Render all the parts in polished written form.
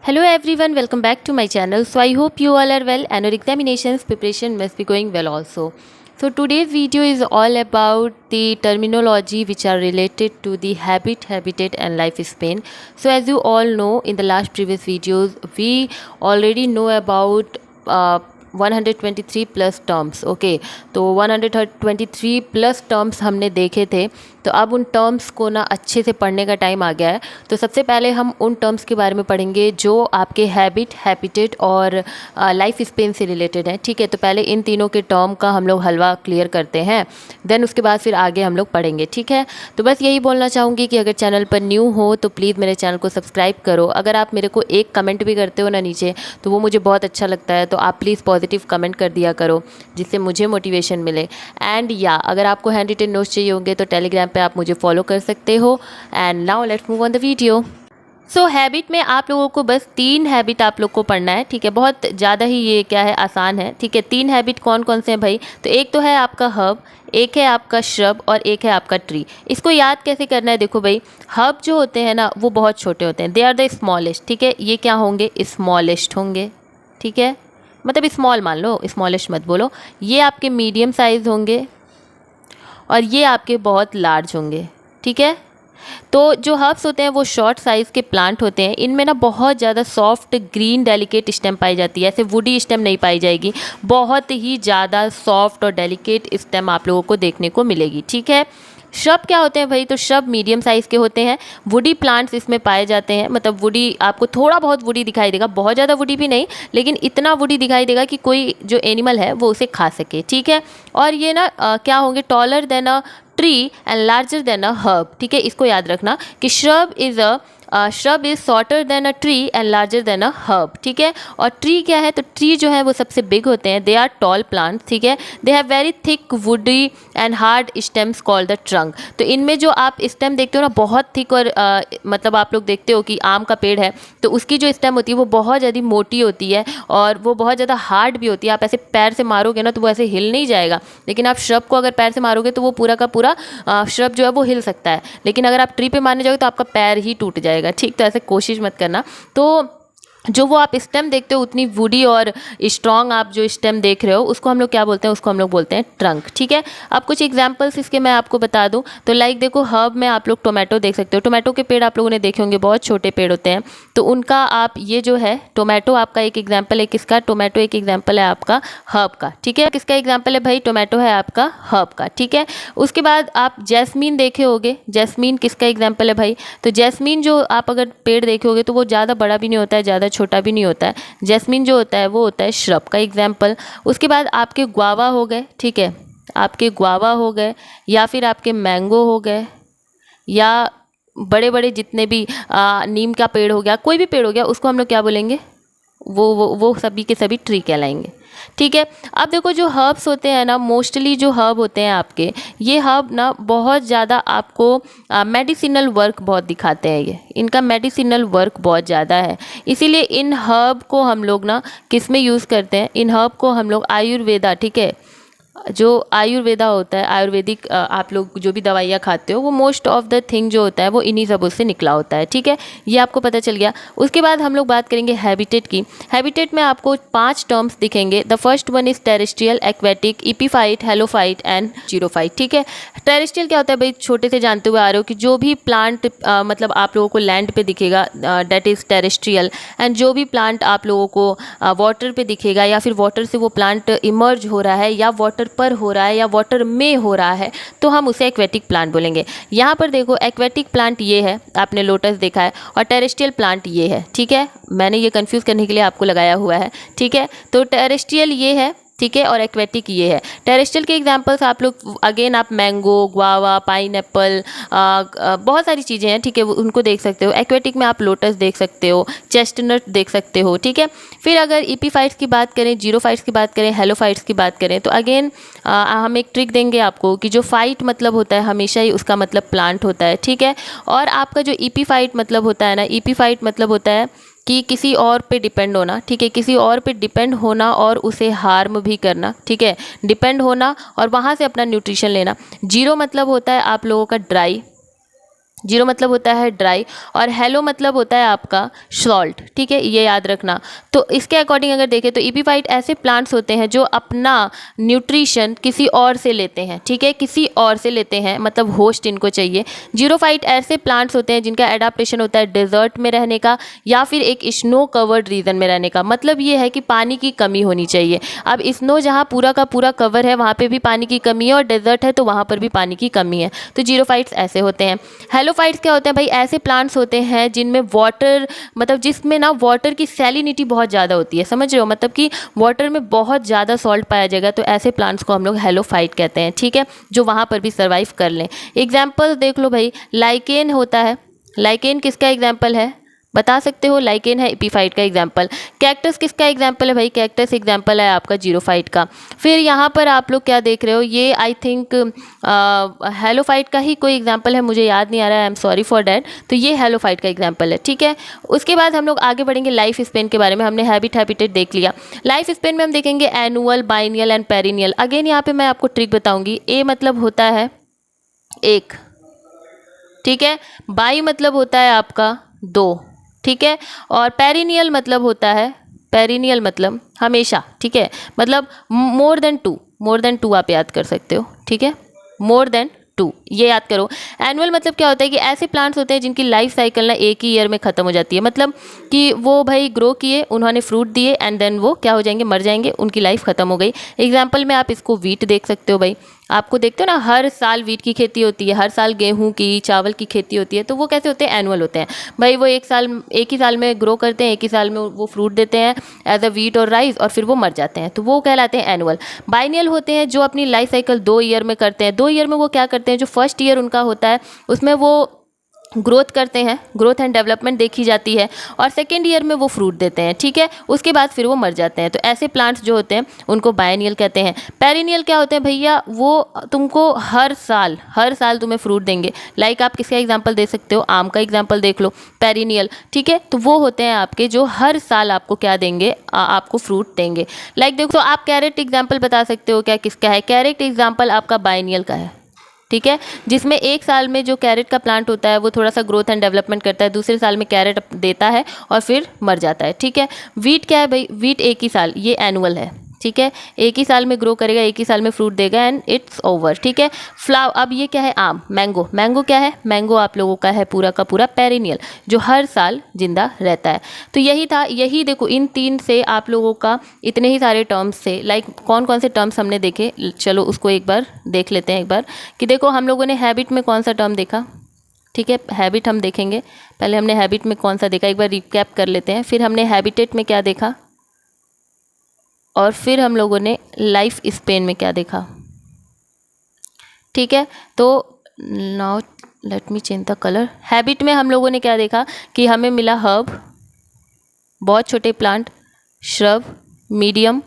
Hello everyone, welcome back to my channel. So I hope you all are well and your examinations preparation must be going well also. So today's video is all about the terminology which are related to the habit, habitat and lifespan. So as you all know, in the last previous videos we already know about 123 plus terms. Okay, तो 123 plus terms हमने देखे थे। तो अब उन terms को ना अच्छे से पढ़ने का टाइम आ गया है। तो सबसे पहले हम उन टर्म्स के बारे में पढ़ेंगे जो आपके हैबिट, हैबिटेट और लाइफ स्पेन से रिलेटेड हैं। ठीक है, तो पहले इन तीनों के टर्म का हम लोग हलवा क्लियर करते हैं, देन उसके बाद फिर आगे हम लोग पढ़ेंगे। ठीक है, तो बस यही बोलना चाहूँगी कि अगर चैनल पर न्यू हो तो प्लीज़ मेरे चैनल को सब्सक्राइब करो। अगर आप मेरे को एक कमेंट भी करते हो ना नीचे, तो वो मुझे बहुत अच्छा लगता है। तो आप प्लीज़ पॉजिटिव कमेंट कर दिया करो जिससे मुझे मोटिवेशन मिले। एंड या अगर आपको हैंड रिटन नोट्स चाहिए होंगे तो टेलीग्राम पे आप मुझे फॉलो कर सकते हो। And now let's move on the video. So habit में आप लोगों को बस 3 हैबिट आप लोग को पढ़ना है। ठीक है, बहुत ज़्यादा ही ये क्या है, आसान है। ठीक है, 3 हैबिट कौन कौन से हैं भाई? तो एक तो है आपका हब, एक है आपका श्रब और एक है आपका ट्री। इसको याद कैसे करना है? देखो भाई, हब जो होते हैं ना वो बहुत छोटे होते हैं, दे आर द स्मॉलेस्ट। ठीक है, ये क्या होंगे? स्मॉलेस्ट होंगे। ठीक है, मतलब स्मॉल मान लो, स्मॉलेस्ट मत बोलो। ये आपके मीडियम साइज़ होंगे और ये आपके बहुत लार्ज होंगे। ठीक है, तो जो हर्ब्स होते हैं वो शॉर्ट साइज़ के प्लांट होते हैं। इनमें ना बहुत ज़्यादा सॉफ्ट ग्रीन डेलिकेट स्टेम पाई जाती है, ऐसे वुडी स्टेम नहीं पाई जाएगी। बहुत ही ज़्यादा सॉफ्ट और डेलिकेट स्टेम आप लोगों को देखने को मिलेगी। ठीक है, श्रब क्या होते हैं भाई? तो श्रब मीडियम साइज़ के होते हैं। वुडी प्लांट्स इसमें पाए जाते हैं, मतलब वुडी आपको थोड़ा बहुत वुडी दिखाई देगा, बहुत ज़्यादा वुडी भी नहीं, लेकिन इतना वुडी दिखाई देगा कि कोई जो एनिमल है वो उसे खा सके। ठीक है, और ये ना क्या होंगे? Taller than a tree and larger than a herb. ठीक है, इसको याद रखना कि shrub is shorter than a tree and larger than a herb. ठीक है, और ट्री क्या है? तो ट्री जो है वो सबसे बिग होते हैं, दे आर टॉल प्लांट्स। ठीक है, they have very thick woody and hard stems called the trunk. तो इनमें जो आप स्टेम देखते हो ना, बहुत थिक और मतलब आप लोग देखते हो कि आम का पेड़ है तो उसकी जो स्टेम होती है वो बहुत ज़्यादा मोटी होती है और वो बहुत ज़्यादा हार्ड भी होती है। आप ऐसे पैर से मारोगे ना तो वो ऐसे हिल नहीं जाएगा, लेकिन आप श्रब को अगर पैर से मारोगे तो वो पूरा का पूरा श्रब जो है वो हिल सकता है। लेकिन अगर आप ट्री पे मारने जाओगे तो आपका पैर ही टूट जाएगा। ठीक, तो ऐसे कोशिश मत करना। तो जो वो आप स्टेम देखते हो उतनी वुडी और स्ट्रॉन्ग आप जो स्टेम देख रहे हो उसको हम लोग क्या बोलते हैं? उसको हम लोग बोलते हैं ट्रंक। ठीक है, अब कुछ एग्जांपल्स इसके मैं आपको बता दूं तो लाइक देखो, हर्ब में आप लोग टोमेटो देख सकते हो। टोमेटो के पेड़ आप लोगों ने देखे होंगे, बहुत छोटे पेड़ होते हैं। तो उनका आप ये जो है टोमेटो आपका एक एग्जाम्पल है। किसका? टोमेटो एक एग्जाम्पल है आपका हर्ब का। ठीक है, किसका एग्जाम्पल है भाई? टोमेटो है आपका हर्ब का। ठीक है, उसके बाद आप जैस्मीन देखे होंगे। जैस्मीन किसका एग्जाम्पल है भाई? तो जैस्मीन जो आप अगर पेड़ देखे होगे तो वो ज़्यादा बड़ा भी नहीं होता है, ज़्यादा छोटा भी नहीं होता है। जैस्मीन जो होता है वो होता है श्रब का एग्जाम्पल। उसके बाद आपके गुआवा हो गए। ठीक है, आपके गुआवा हो गए या फिर आपके मैंगो हो गए या बड़े बड़े जितने भी नीम का पेड़ हो गया, कोई भी पेड़ हो गया, उसको हम लोग क्या बोलेंगे? वो सभी के सभी ट्री कहलाएंगे। ठीक है, अब देखो जो हर्ब्स होते हैं ना, मोस्टली जो हर्ब होते हैं आपके, ये हर्ब ना बहुत ज़्यादा आपको मेडिसिनल वर्क बहुत दिखाते हैं। ये इनका मेडिसिनल वर्क बहुत ज़्यादा है, इसीलिए इन हर्ब को हम लोग ना किस में यूज़ करते हैं? इन हर्ब को हम लोग आयुर्वेदा, ठीक है, जो आयुर्वेदा होता है, आयुर्वेदिक आप लोग जो भी दवाइयाँ खाते हो वो मोस्ट ऑफ द थिंग जो होता है वो इन्हीं सब उससे निकला होता है। ठीक है, ये आपको पता चल गया। उसके बाद हम लोग बात करेंगे हैबिटेट की। हैबिटेट में आपको 5 टर्म्स दिखेंगे। The first one is terrestrial, aquatic, epiphyte, halophyte and xerophyte. ठीक है, टेरेस्ट्रियल क्या होता है भाई? छोटे से जानते हुए आ रहे हो कि जो भी प्लांट मतलब आप लोगों को लैंड पे दिखेगा डेट इज़ टेरेस्ट्रियल। एंड जो भी प्लांट आप लोगों को वाटर पे दिखेगा या फिर वाटर से वो प्लांट इमर्ज हो रहा है या वाटर पर हो रहा है या वाटर में हो रहा है तो हम उसे एक्वेटिक प्लांट बोलेंगे। यहाँ पर देखो, एक्वेटिक प्लांट ये है, आपने लोटस देखा है, और टेरेस्ट्रियल प्लांट ये है। ठीक है, मैंने ये कंफ्यूज करने के लिए आपको लगाया हुआ है। ठीक है, तो टेरेस्ट्रियल ये है, ठीक है, और एक्वेटिक ये है। टेरेस्ट्रियल के एग्जांपल्स आप लोग अगेन आप मैंगो, गुआवा, पाइनएप्पल, बहुत सारी चीज़ें हैं। ठीक है, उनको देख सकते हो। एक्वेटिक में आप लोटस देख सकते हो, चेस्टनट देख सकते हो। ठीक है, फिर अगर इपीफाइट्स की बात करें, जीरोफाइट्स की बात करें, हेलोफाइट्स की बात करें तो अगेन हम एक ट्रिक देंगे आपको कि जो फाइट मतलब होता है हमेशा ही उसका मतलब प्लांट होता है। ठीक है, और आपका जो इपीफाइट मतलब होता है ना, इपीफाइट मतलब होता है कि किसी और पे डिपेंड होना। ठीक है, किसी और पे डिपेंड होना और उसे हार्म भी करना। ठीक है, डिपेंड होना और वहाँ से अपना न्यूट्रिशन लेना। जीरो मतलब होता है आप लोगों का ड्राई, जीरो मतलब होता है ड्राई, और हेलो मतलब होता है आपका सॉल्ट, ठीक है, ये याद रखना। तो इसके अकॉर्डिंग अगर देखें तो इपीफाइट ऐसे प्लांट्स होते हैं जो अपना न्यूट्रिशन किसी और से लेते हैं, ठीक है, किसी और से लेते हैं, मतलब होस्ट इनको चाहिए। जीरोफाइट ऐसे प्लांट्स होते हैं जिनका एडाप्टेशन होता है डेजर्ट में रहने का या फिर एक स्नो कवर्ड रीजन में रहने का। मतलब ये है कि पानी की कमी होनी चाहिए। अब स्नो जहाँ पूरा का पूरा कवर है वहाँ पे भी पानी की कमी है, और डेजर्ट है तो वहाँ पर भी पानी की कमी है। तो जीरोफाइट्स ऐसे होते हैं। हेलोफाइट्स क्या होते हैं भाई? ऐसे प्लांट्स होते हैं जिनमें वाटर, मतलब जिसमें ना वाटर की सैलिनिटी बहुत ज़्यादा होती है, समझ रहे हो, मतलब कि वाटर में बहुत ज़्यादा सॉल्ट पाया जाएगा, तो ऐसे प्लांट्स को हम लोग हेलोफाइट कहते हैं, ठीक है, जो वहाँ पर भी सर्वाइव कर लें। एग्जाम्पल देख लो भाई, लाइकेन होता है। लाइकेन किसका एग्जाम्पल है, बता सकते हो? लाइकेन है एपीफाइट का एग्जाम्पल। कैक्टस किसका एग्जाम्पल है भाई? कैक्टस एग्जाम्पल है आपका जीरोफाइट का। फिर यहाँ पर आप लोग क्या देख रहे हो, ये आई थिंक हेलोफाइट का ही कोई एग्जाम्पल है, मुझे याद नहीं आ रहा है, I am sorry for that. तो ये हेलोफाइट का एग्जाम्पल है, ठीक है। उसके बाद हम लोग आगे बढ़ेंगे लाइफ स्पेन के बारे में। हमने हैबिटेट देख लिया। लाइफ स्पेन में हम देखेंगे annual, biennial and perennial. Again यहाँ पे मैं आपको ट्रिक बताऊंगी। ए मतलब होता है एक, ठीक है, बाई मतलब होता है आपका दो, ठीक है, और पेरिनियल मतलब होता है, पेरिनियल मतलब हमेशा, ठीक है, मतलब मोर देन टू आप याद कर सकते हो, ठीक है, मोर देन टू ये याद करो। एनुअल मतलब क्या होता है कि ऐसे प्लांट्स होते हैं जिनकी लाइफ साइकिल ना एक ही ईयर में ख़त्म हो जाती है, मतलब कि वो भाई ग्रो किए, उन्होंने फ्रूट दिए एंड देन वो क्या हो जाएंगे, मर जाएंगे, उनकी लाइफ ख़त्म हो गई। एग्जाम्पल में आप इसको वीट देख सकते हो भाई। आपको देखते हो ना, हर साल वीट की खेती होती है, हर साल गेहूं की, चावल की खेती होती है, तो वो कैसे होते हैं? एनुअल होते हैं भाई। वो एक ही साल में ग्रो करते हैं, एक ही साल में वो फ्रूट देते हैं एज अ वीट और राइस, और फिर वो मर जाते हैं, तो वो कहलाते हैं एनुअल। बाइनियल होते हैं जो अपनी लाइफ साइकिल 2 ईयर में करते हैं। 2 ईयर में वो क्या करते हैं, जो फर्स्ट ईयर उनका होता है उसमें वो ग्रोथ करते हैं, ग्रोथ एंड डेवलपमेंट देखी जाती है, और सेकेंड ईयर में वो फ्रूट देते हैं, ठीक है, उसके बाद फिर वो मर जाते हैं। तो ऐसे प्लांट्स जो होते हैं उनको बायनियल कहते हैं। पेरिनियल क्या होते हैं भैया? वो तुमको हर साल तुम्हें फ्रूट देंगे। लाइक आप किसका एग्जांपल दे सकते हो? आम का एग्जांपल देख लो, पेरिनियल, ठीक है। तो वो होते हैं आपके जो हर साल आपको क्या देंगे, आपको फ्रूट देंगे। लाइक देखो, आप कैरेट एग्जाम्पल बता सकते हो क्या किसका है? कैरेट एग्जाम्पल आपका बायनियल का है, ठीक है, जिसमें एक साल में जो कैरेट का प्लांट होता है वो थोड़ा सा ग्रोथ एंड डेवलपमेंट करता है, दूसरे साल में कैरेट देता है और फिर मर जाता है, ठीक है। वीट क्या है भाई? वीट एक ही साल, ये एनुअल है, ठीक है, एक ही साल में ग्रो करेगा, एक ही साल में फ्रूट देगा एंड इट्स ओवर, ठीक है। अब ये क्या है? आम, मैंगो। मैंगो क्या है? मैंगो आप लोगों का है पूरा का पूरा पेरिनियल, जो हर साल जिंदा रहता है। तो यही था, यही देखो, इन 3 से आप लोगों का इतने ही सारे टर्म्स से, लाइक कौन कौन से टर्म्स हमने देखे, चलो उसको एक बार देख लेते हैं एक बार, कि देखो हम लोगों ने हैबिट में कौन सा टर्म देखा, ठीक है, हैबिट हम देखेंगे। पहले हमने हैबिट में कौन सा देखा, एक बार रिकैप कर लेते हैं। फिर हमने हैबिटेट में क्या देखा, और फिर हम लोगों ने लाइफ स्पेन में क्या देखा, ठीक है। तो now let me change the colour. Habit में हम लोगों ने क्या देखा कि हमें मिला हर्ब, बहुत छोटे प्लांट, श्रब मीडियम,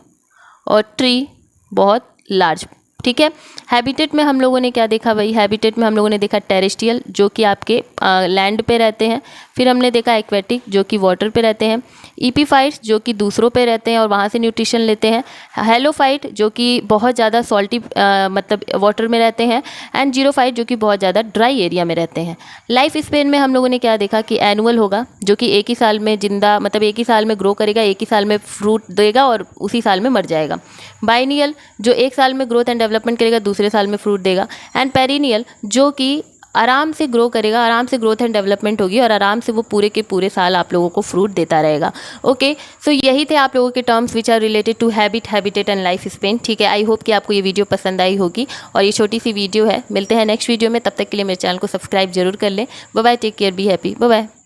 और ट्री बहुत लार्ज, ठीक है। हैबिटेट में हम लोगों ने क्या देखा भाई? हैबिटेट में हम लोगों ने देखा टेरेस्ट्रियल, जो कि आपके लैंड पे रहते हैं। फिर हमने देखा एक्वेटिक, जो कि वाटर पे रहते हैं। ईपीफाइट्स, जो कि दूसरों पे रहते हैं और वहाँ से न्यूट्रिशन लेते हैं। हेलोफाइट, जो कि बहुत ज़्यादा सॉल्टी मतलब वाटर में रहते हैं। एंड जीरोफाइट, जो कि बहुत ज़्यादा ड्राई एरिया में रहते हैं। लाइफ स्पेन में हम लोगों ने क्या देखा कि एनुअल होगा, जो कि एक ही साल में जिंदा, मतलब एक ही साल में ग्रो करेगा, एक ही साल में फ्रूट देगा और उसी साल में मर जाएगा। बाइनियल, जो एक साल में ग्रोथ एंड डेवलपमेंट करेगा, दूसरे साल में फ्रूट देगा। एंड पेरिनियल, जो कि आराम से ग्रो करेगा, आराम से ग्रोथ एंड डेवलपमेंट होगी और आराम से वो पूरे के पूरे साल आप लोगों को फ्रूट देता रहेगा। ओके, सो यही थे आप लोगों के terms which are related to habit, habitat and life span, ठीक है। आई होप कि आपको ये वीडियो पसंद आई होगी, और ये छोटी सी वीडियो है। मिलते हैं नेक्स्ट वीडियो में, तब तक के लिए मेरे चैनल को सब्सक्राइब जरूर कर लें। Bye bye, take care, be happy, bye bye.